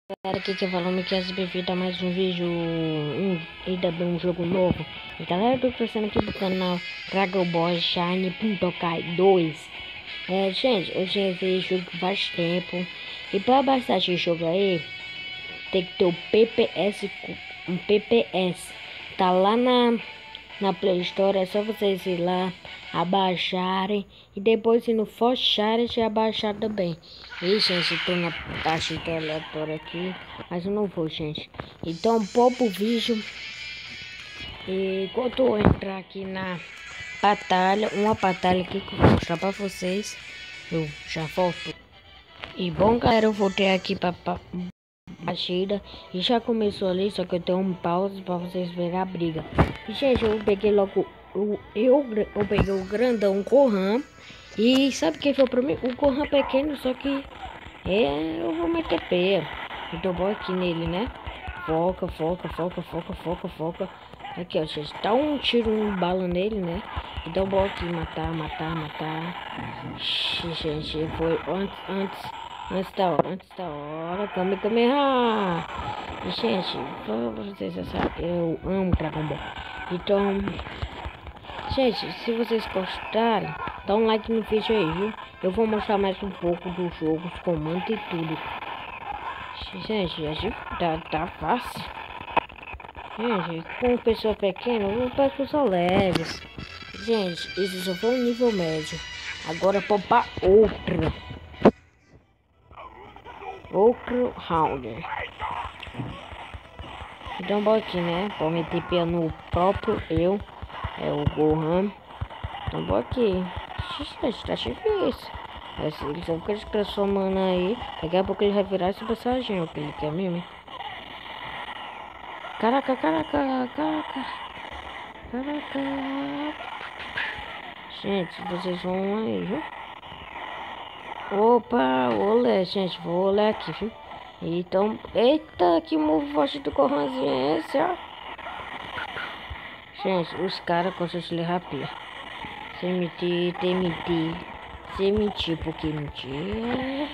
Galera, aqui que falando que as bem-vindos a mais um vídeo, ainda bem um jogo novo. E galera, eu tô trouxendo aqui pro canal Dragon Ball Shine Budokai 2. Gente, eu já vi esse jogo faz tempo. E pra baixar esse jogo aí, tem que ter o PPS, um PPS. Tá lá na Play Store, é só vocês ir lá, abaixarem e depois se não for Share, já abaixar também. E gente, tô na taxa aleatória aqui, mas eu não vou, gente. Então, poupa o vídeo. E quando eu entrar aqui na batalha, uma batalha aqui que eu vou mostrar pra vocês, eu já volto. E bom, galera, eu voltei aqui pra partida e já começou ali, só que eu tenho um pause pra vocês verem a briga. E gente, eu peguei logo eu peguei o grandão Gohan. E sabe quem foi pra mim? O Gohan pequeno, só que eu vou meter pé. Então bora aqui nele, né? Foca. Aqui, ó, gente, dá um tiro, um bala nele, né? Então bora aqui matar. Gente, foi antes da hora, Kamehameha! E, gente, pra vocês já sabem, eu amo Dragon Ball. Então, gente, se vocês gostarem, dá um like no vídeo aí, viu? Eu vou mostrar mais um pouco do jogo, os comandos e tudo. Gente, tá fácil. Gente, com pessoa pequena, eu peço só leves. Gente, esse só foi um nível médio. Agora poupar outro round. Então bora aqui, né? Vou meter pé no próprio eu. É o Gohan. Então bora aqui. Gente, tá difícil. Ele só fica se transformando aí. Daqui a pouco ele vai virar esse personagem, o que ele quer mesmo. Caraca. Gente, vocês vão aí, viu? Opa, olé, gente, vou olhar aqui, viu? Então, eita, que move forte do Gohanzinho é esse, ó? Gente, os caras conseguem se rápido. Sem mentir, porque mentir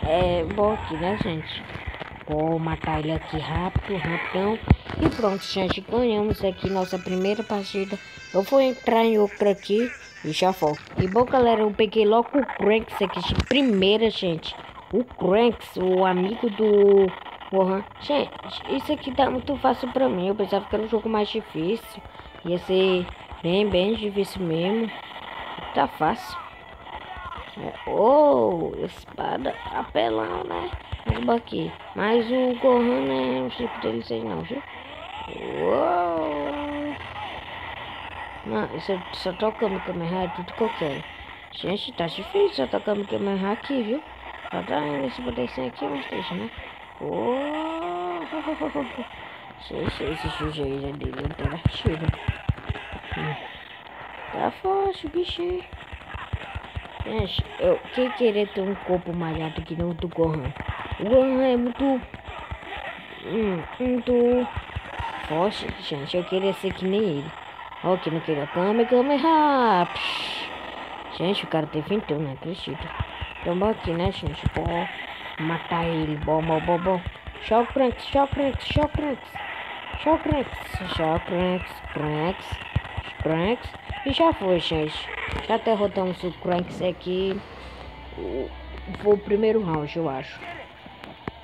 é bom aqui, né, gente? Vou matar ele aqui rapidão. E pronto, gente, ganhamos aqui nossa primeira partida. Eu vou entrar em outra aqui e já volto. E bom, galera, eu peguei logo o Cranks aqui de primeira, gente. O Cranks, o amigo do Gohan. Gente, isso aqui tá muito fácil pra mim. Eu pensava que era um jogo mais difícil. Ia ser bem difícil mesmo. Tá fácil. Espada apelão, né? Vamos aqui. Mas o Gohan, né? Não sei dele sei não, viu? Não, isso só toca Kamehameha, é tudo que eu quero. Gente, tá difícil só tocar Kamehameha aqui, viu? Só tá indo esse botecinho aqui, mas deixa, né? Esse sujo aí já dele é interativo. Tá forte, bichinho. Gente, quem querer ter um corpo malhado que não do Gohan? O Gohan é muito forte, gente. Eu queria ser que nem ele. Ó, que não queria Kamehameha. Gente, o cara tem 21, não acredito. Então, bora aqui, né, gente? Bora matar ele. Bom. Shockrax. E já foi, gente. Já derrotamos o Cranks aqui. Foi o primeiro round, eu acho.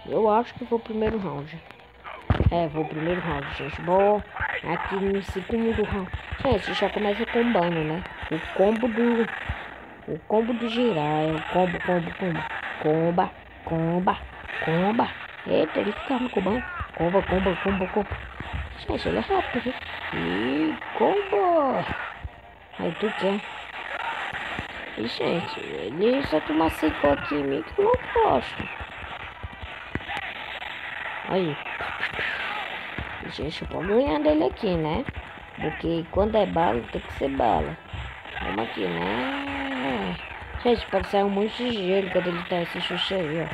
Eu acho que foi o primeiro round. Foi o primeiro round, gente. Bom, aqui no segundo round. Gente, já começa combando, né? O combo do Jiraiya. Comba. Eita, ele fica me combando. Comba. Gente, ele é rápido, viu? E combo. Aí tu quer. E gente, ele só toma 5 aqui em mim que eu não gosto. Aí. Gente, eu vou ganhar dele aqui, né? Porque quando é bala, tem que ser bala. Vamos aqui, né? Gente, parece sair um monte de gelo quando ele tá esse xuxa aí, ó.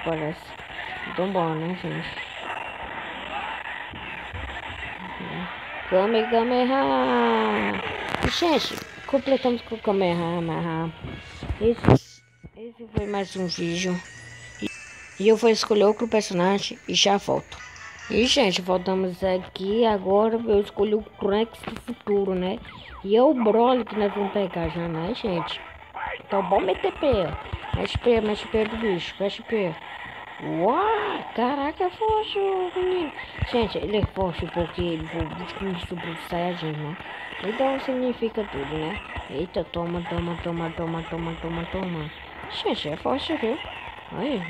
Parece. Então bom, né, gente? Kamehameha! Gente, completamos com o Kamehameha. Esse foi mais um vídeo. E eu vou escolher outro personagem e já volto. E, gente, voltamos aqui. Agora eu escolhi o Trunks do futuro, né? E é o Broly que nós vamos pegar já, né, gente? Então, bom meter pé. Mexe pé do bicho. Mexe pé. Uau! Caraca, é forte, menino. Gente, ele é forte porque ele foi o Super Saiyajin, né? Então significa tudo, né? Eita, toma. Gente, é forte, viu? Ai,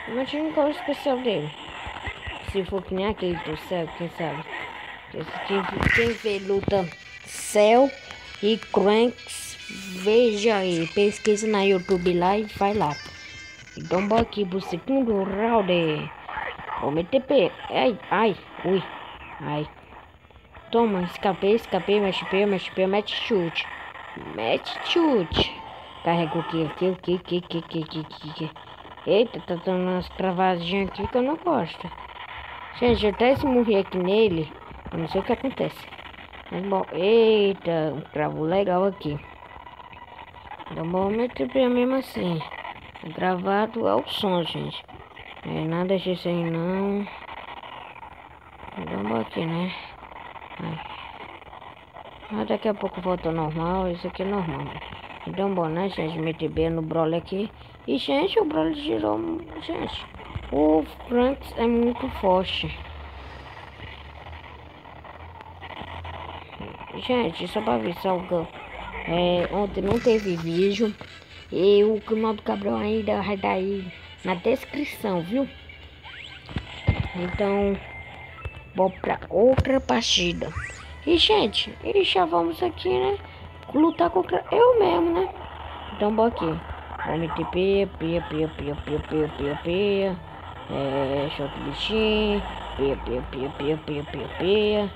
imagina qual é o especial dele. Se for que nem aquele do céu, quem sabe? Quem vê luta Cell e Trunks, veja aí, pesquisa na YouTube lá e vai lá. Então bora aqui pro segundo round. Vou meter pé. Ui. Ai. Toma, escapei, mexe pé, mete chute. Carrega o que? Eita, tá dando umas travadinhas aqui que eu não gosto. Gente, até se morrer aqui nele, eu não sei o que acontece. Mas bom, eita, um cravo legal aqui. Então vou meter pé mesmo assim. Gravado ao som, gente. Nada disso aí não. Vamos aqui, né? Mas daqui a pouco volta ao normal. Isso aqui é normal. Então, bom, né, gente? Meter bem no Broly aqui. E, gente, o Broly girou. Gente, o Trunks é muito forte. Gente, só pra avisar o ontem não teve vídeo. E o canal do Gabriel ainda vai dar aí na descrição, viu? Então, vamos pra outra partida. E, gente, já vamos aqui, né? Lutar contra eu mesmo, né? Então, bora aqui. Vamos meter pia. Shot bichinho. Pia.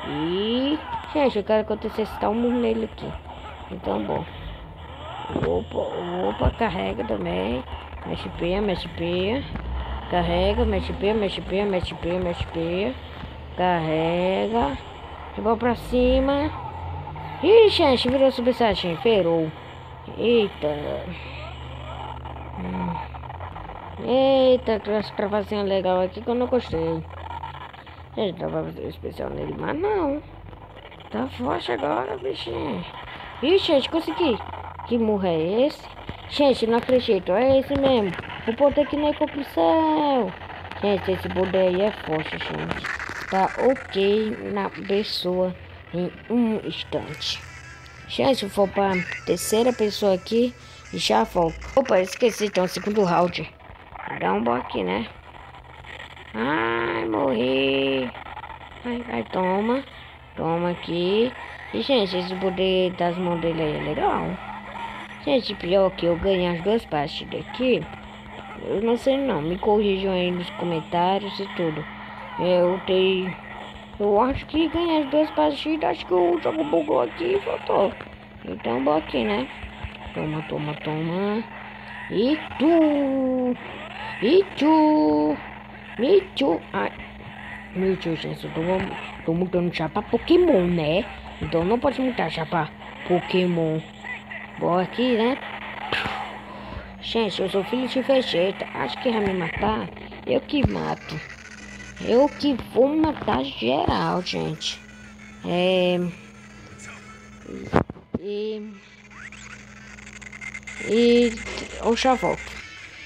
E, gente, eu quero acontecer esse tal mundo nele aqui. Então, bom. Opa, carrega também. Mexe pé. Carrega, mexe pé. Carrega. Vou pra cima. Ih, gente, virou Super Saiyajin. Ferrou. Eita. Eita, que travazinha legal aqui que eu não gostei. Gente, não vai fazer especial nele, mas não. Tá forte agora, bichinho. Ih, gente, consegui. Que murro é esse? Gente, não acredito. É esse mesmo. O poder que não é pro céu. Gente, esse poder aí é forte, gente. Tá ok na pessoa em um instante. Gente, eu vou pra terceira pessoa aqui e já volto. Opa, esqueci. Então, segundo round. Dá um boa aqui, né? Ai, morri. Ai, toma. Toma aqui. E, gente, esse poder das mãos dele aí é legal. Gente, pior que eu ganhei as duas partidas aqui. Eu não sei não. Me corrijam aí nos comentários e tudo. Eu acho que ganhei as duas partidas. Acho que o jogo bugou aqui e faltou. Então, bora aqui, né? Toma. E tu. Ai. Meu Deus, gente, eu tô mudando já pra Pokémon, né? Então não pode mudar já pra Pokémon. Bora aqui, né? Gente, eu sou filho de Vegeta. Acho que vai me matar. Eu que mato. Eu que vou matar geral, gente. Eu já volto.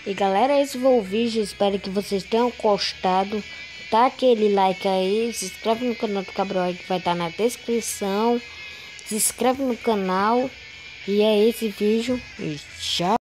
E galera, esse foi o vídeo. Espero que vocês tenham gostado. Tá aquele like aí. Se inscreve no canal do Gabriel que vai estar na descrição. Se inscreve no canal. E é esse vídeo. E tchau.